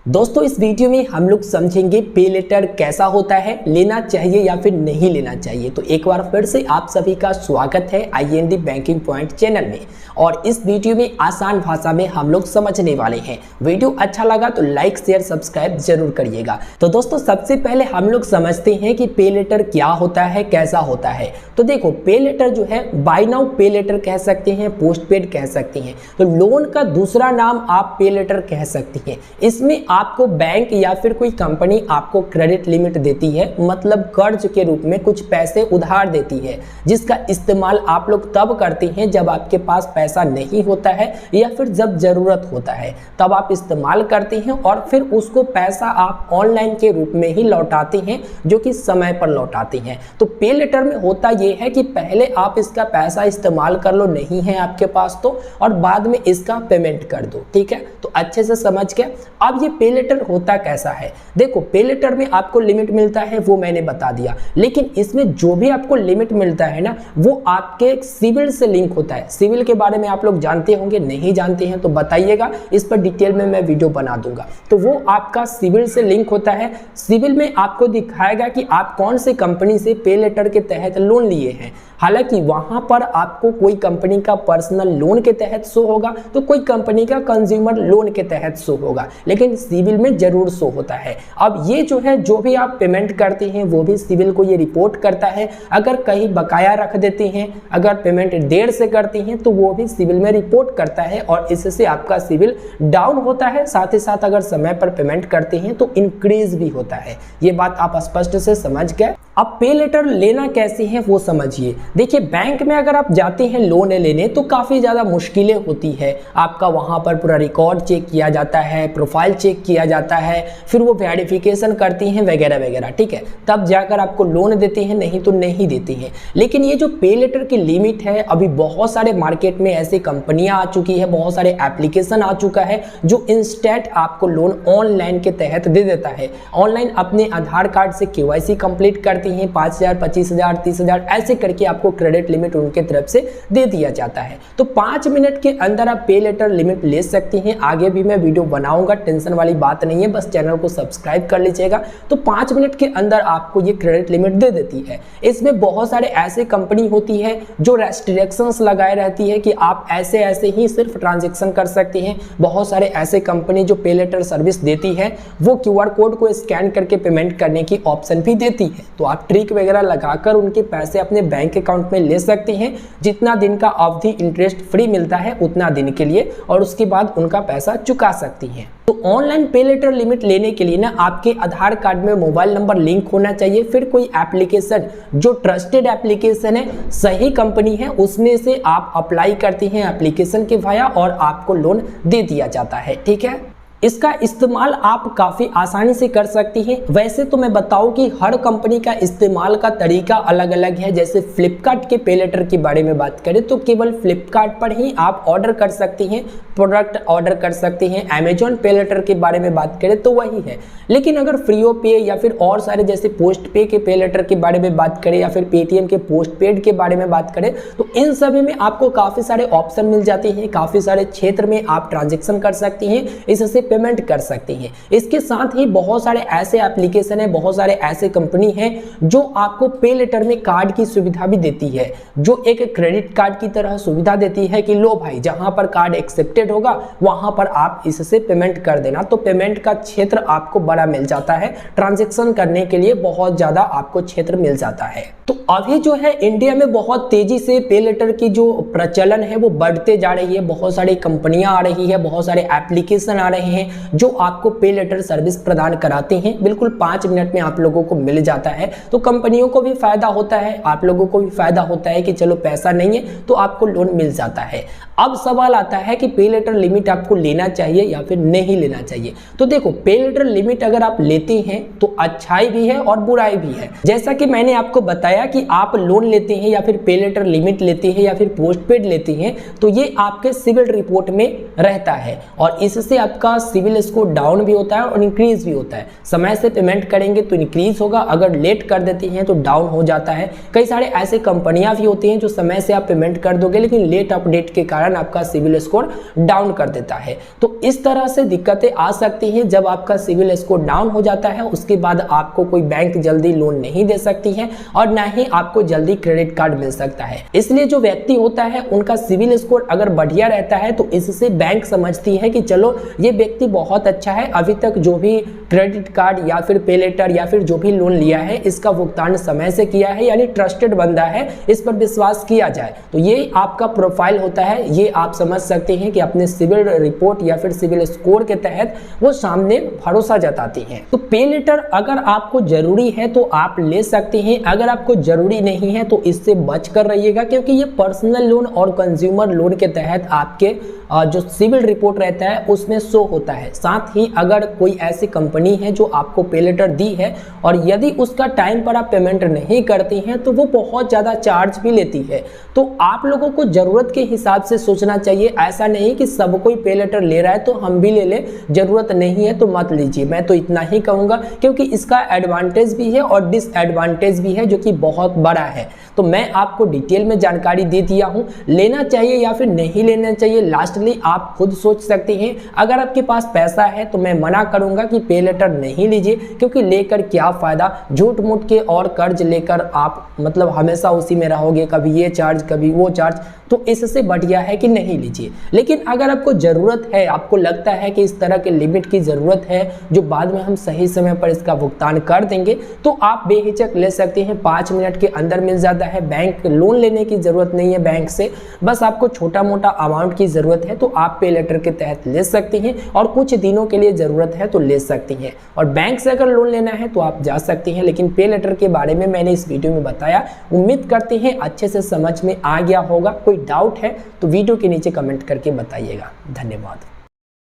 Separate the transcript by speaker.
Speaker 1: दोस्तों इस वीडियो में हम लोग समझेंगे पे लेटर कैसा होता है, लेना चाहिए या फिर नहीं लेना चाहिए। तो एक बार फिर से आप सभी का स्वागत है IND बैंकिंग पॉइंट चैनल में। और इस वीडियो में आसान भाषा में हम लोग समझने वाले हैं। वीडियो अच्छा लगा तो लाइक शेयर सब्सक्राइब जरूर करिएगा। तो दोस्तों सबसे पहले हम लोग समझते हैं कि पे लेटर क्या होता है, कैसा होता है। तो देखो पे लेटर जो है बाय नाउ पे लेटर कह सकते हैं, पोस्ट पेड कह सकते हैं। तो लोन का दूसरा नाम आप पे लेटर कह सकते हैं। इसमें आपको बैंक या फिर कोई कंपनी आपको क्रेडिट लिमिट देती है, मतलब कर्ज के रूप में कुछ पैसे उधार देती है, जिसका इस्तेमाल आप लोग तब करते हैं जब आपके पास पैसा नहीं होता है या फिर जब जरूरत होता है तब आप इस्तेमाल करते हैं और फिर उसको पैसा आप ऑनलाइन के रूप में ही लौटाते हैं, जो कि समय पर लौटाते हैं। तो पे लेटर में होता यह है कि पहले आप इसका पैसा इस्तेमाल कर लो, नहीं है आपके पास तो, और बाद में इसका पेमेंट कर दो। ठीक है, तो अच्छे से समझ के अब ये पे लेटर होता कैसा है। देखो पे लेटर में आपको लिमिट मिलता है वो मैंने बता दिया, लेकिन इसमें जो भी आपको लिमिट मिलता है ना वो आपके सिविल से लिंक होता है। सिविल के बारे में आप लोग जानते होंगे, नहीं जानते हैं तो बताइएगा, इस पर डिटेल में मैं वीडियो बना दूंगा। तो वो आपका सिविल से लिंक होता है। सिविल में आपको दिखाएगा कि आप कौन से कंपनी से पे लेटर के तहत लोन लिए हैं। हालांकि वहां पर आपको कोई कंपनी का पर्सनल लोन के तहत शो होगा तो कोई कंपनी का कंज्यूमर लोन के तहत शो होगा, लेकिन सिविल में जरूर शो होता है। अब ये जो है जो भी आप पेमेंट करते हैं वो भी सिविल को ये रिपोर्ट करता है। अगर कहीं बकाया रख देते हैं, अगर पेमेंट देर से करते हैं तो वो भी सिविल में रिपोर्ट करता है और इससे आपका सिविल डाउन होता है। साथ ही साथ अगर समय पर पेमेंट करते हैं तो इंक्रीज भी होता है। ये बात आप स्पष्ट से समझ गए। अब पे लेटर लेना कैसे है वो समझिए। देखिए बैंक में अगर आप जाते हैं लोन लेने तो काफ़ी ज़्यादा मुश्किलें होती है। आपका वहाँ पर पूरा रिकॉर्ड चेक किया जाता है, प्रोफाइल चेक किया जाता है, फिर वो वेरिफिकेशन करती हैं वगैरह वगैरह। ठीक है, तब जाकर आपको लोन देते हैं, नहीं तो नहीं देते हैं। लेकिन ये जो पे लेटर की लिमिट है, अभी बहुत सारे मार्केट में ऐसी कंपनियाँ आ चुकी है, बहुत सारे एप्लीकेशन आ चुका है जो इंस्टेंट आपको लोन ऑनलाइन के तहत दे देता है। ऑनलाइन अपने आधार कार्ड से KYC कंप्लीट करती हैं, 5,000, 25,000, 30,000 ऐसे करके आपको क्रेडिट लिमिट उनके तरफ से दे दिया जाता है। तो 5 मिनट के अंदर आप पे लेटर लिमिट ले सकते हैं। आगे भी मैं वीडियो बनाऊंगा, टेंशन वाली बात नहीं है, बस चैनल को सब्सक्राइब कर लीजिएगा। तो 5 मिनट के अंदर आपको ये क्रेडिट लिमिट दे देती है। इसमें बहुत सारे ऐसे कंपनी होती है जो रेस्ट्रिक्शंस लगाए रहती है कि आप ऐसे ऐसे ही सिर्फ ट्रांजेक्शन कर सकते हैं। बहुत सारे ऐसे कंपनी जो पे लेटर सर्विस देती है वो QR कोड को स्कैन करके पेमेंट करने की ऑप्शन भी देती है। तो आप ट्रिक वगैरह लगाकर उनके पैसे अपने बैंक अकाउंट में ले सकते हैं। जितना दिन का अवधि इंटरेस्ट फ्री मिलता है उतना दिन के लिए, और उसके बाद उनका पैसा चुका सकती हैं। तो ऑनलाइन पे लेटर लिमिट लेने के लिए ना आपके आधार कार्ड में मोबाइल नंबर लिंक होना चाहिए, फिर कोई एप्लीकेशन जो ट्रस्टेड एप्लीकेशन है, सही कंपनी है, उसमें से आप अप्लाई करते हैं एप्लीकेशन के वाया और आपको लोन दे दिया जाता है। ठीक है, इसका इस्तेमाल आप काफ़ी आसानी से कर सकती हैं। वैसे तो मैं बताऊं कि हर कंपनी का इस्तेमाल का तरीका अलग अलग है। जैसे फ्लिपकार्ट के पे लेटर के बारे में बात करें तो केवल फ्लिपकार्ट पर ही आप ऑर्डर कर सकती हैं, प्रोडक्ट ऑर्डर कर सकते हैं। अमेजॉन पे लेटर के बारे में बात करें तो वही है। लेकिन अगर फ्रीओ पे या फिर और सारे जैसे पोस्ट पे के पे लेटर के बारे में बात करें या फिर पेटीएम के पोस्ट पेड के बारे में बात करें तो इन सभी में आपको काफ़ी सारे ऑप्शन मिल जाते हैं। काफ़ी सारे क्षेत्र में आप ट्रांजेक्शन कर सकती हैं, इससे पेमेंट कर सकते हैं। इसके साथ ही बहुत सारे ऐसे एप्लीकेशन है, बहुत सारे ऐसे कंपनी हैं जो आपको पे लेटर में कार्ड की सुविधा भी देती है, जो एक क्रेडिट कार्ड की तरह सुविधा देती है कि लो भाई जहां पर कार्ड एक्सेप्टेड होगा वहां पर आप इससे पेमेंट कर देना। तो पेमेंट का क्षेत्र आपको बड़ा मिल जाता है, ट्रांजैक्शन करने के लिए बहुत ज्यादा आपको क्षेत्र मिल जाता है। तो अभी जो है इंडिया में बहुत तेजी से पे लेटर की जो प्रचलन है वो बढ़ते जा रही है। बहुत सारी कंपनियां आ रही है, बहुत सारे एप्लीकेशन आ रहे हैं जो आपको पे लेटर सर्विस प्रदान कराते हैं। बिल्कुल 5 मिनट में आप लोगों को मिल जाता है। तो कंपनियों को भी फायदा होता है, आप लोगों को भी फायदा होता है कि चलो पैसा नहीं है तो आपको लोन मिल जाता है। अब सवाल आता है कि पे लेटर लिमिट आपको लेना चाहिए या फिर नहीं लेना चाहिए। तो देखो पे लेटर लिमिट अगर आप लेते हैं तो अच्छाई भी है और बुराई भी है। जैसा कि मैंने आपको बताया बताया कि आप लोन लेते हैं या फिर पे लेटर लिमिट लेते हैं या फिर पोस्टपेड लेते हैं तो ये आपके सिविल रिपोर्ट में रहता है और इससे आपका सिविल स्कोर डाउन भी होता है और इंक्रीज भी होता है। समय से पेमेंट करेंगे तो इंक्रीज होगा, अगर लेट कर देते हैं तो डाउन हो जाता है। कई सारे ऐसे कंपनियां भी होती हैं जो समय से आप पेमेंट कर दोगे लेकिन लेट अपडेट के कारण आपका सिविल स्कोर डाउन कर देता है। तो इस तरह से दिक्कतें आ सकती हैं जब आपका सिविल स्कोर डाउन हो जाता है। उसके बाद आपको कोई बैंक जल्दी लोन नहीं दे सकती है और ना ही आपको जल्दी क्रेडिट कार्ड मिल सकता है। इसलिए जो व्यक्ति होता है उनका सिविल स्कोर अगर बढ़िया रहता है तो इससे बैंक समझती है कि चलो ये व्यक्ति बहुत अच्छा है, अभी तक जो भी क्रेडिट कार्ड या फिर पे लेटर या फिर जो भी लोन लिया है इसका भुगतान समय से किया है, यानी ट्रस्टेड बंदा है, इस पर विश्वास किया जाए। तो ये आपका प्रोफाइल होता है, ये आप समझ सकते हैं कि अपने सिविल रिपोर्ट या फिर सिविल स्कोर के तहत वो सामने भरोसा जताती हैं। तो पे लेटर अगर आपको जरूरी है तो आप ले सकते हैं, अगर आपको जरूरी नहीं है तो इससे बच कर रहिएगा, क्योंकि ये पर्सनल लोन और कंज्यूमर लोन के तहत आपके जो सिविल रिपोर्ट रहता है उसमें शो होता है। साथ ही अगर कोई ऐसी कंपनी है जो आपको पे लेटर दी है और यदि उसका टाइम पर आप पेमेंट नहीं करती हैं तो वो बहुत ज़्यादा चार्ज भी लेती है। तो आप लोगों को ज़रूरत के हिसाब से सोचना चाहिए, ऐसा नहीं कि सब कोई पे लेटर ले रहा है तो हम भी ले लें, ज़रूरत नहीं है तो मत लीजिए। मैं तो इतना ही कहूँगा, क्योंकि इसका एडवांटेज भी है और डिसएडवांटेज भी है जो कि बहुत बड़ा है। तो मैं आपको डिटेल में जानकारी दे दिया हूँ, लेना चाहिए या फिर नहीं लेना चाहिए लास्टली आप खुद सोच सकते हैं। अगर आपके पास पैसा है तो मैं मना करूंगा कि पे लेटर नहीं लीजिए, क्योंकि लेकर क्या फ़ायदा, झूठ मूठ के और कर्ज लेकर आप मतलब हमेशा उसी में रहोगे, कभी ये चार्ज कभी वो चार्ज। तो इससे बढ़िया है कि नहीं लीजिए। लेकिन अगर आपको ज़रूरत है, आपको लगता है कि इस तरह के लिमिट की ज़रूरत है जो बाद में हम सही समय पर इसका भुगतान कर देंगे, तो आप बेहिचक ले सकते हैं, 5 मिनट के अंदर मिल जाता है। बैंक लोन लेने की ज़रूरत नहीं है बैंक से, बस आपको छोटा मोटा अमाउंट की ज़रूरत है तो आप पे लेटर के तहत ले सकते हैं और कुछ दिनों के लिए ज़रूरत है तो ले सकते हैं। और बैंक से अगर लोन लेना है तो आप जा सकते हैं, लेकिन पे लेटर के बारे में मैंने इस वीडियो में बताया। उम्मीद करते हैं अच्छे से समझ में आ गया होगा। कोई डाउट है तो वीडियो के नीचे कमेंट करके बताइएगा। धन्यवाद।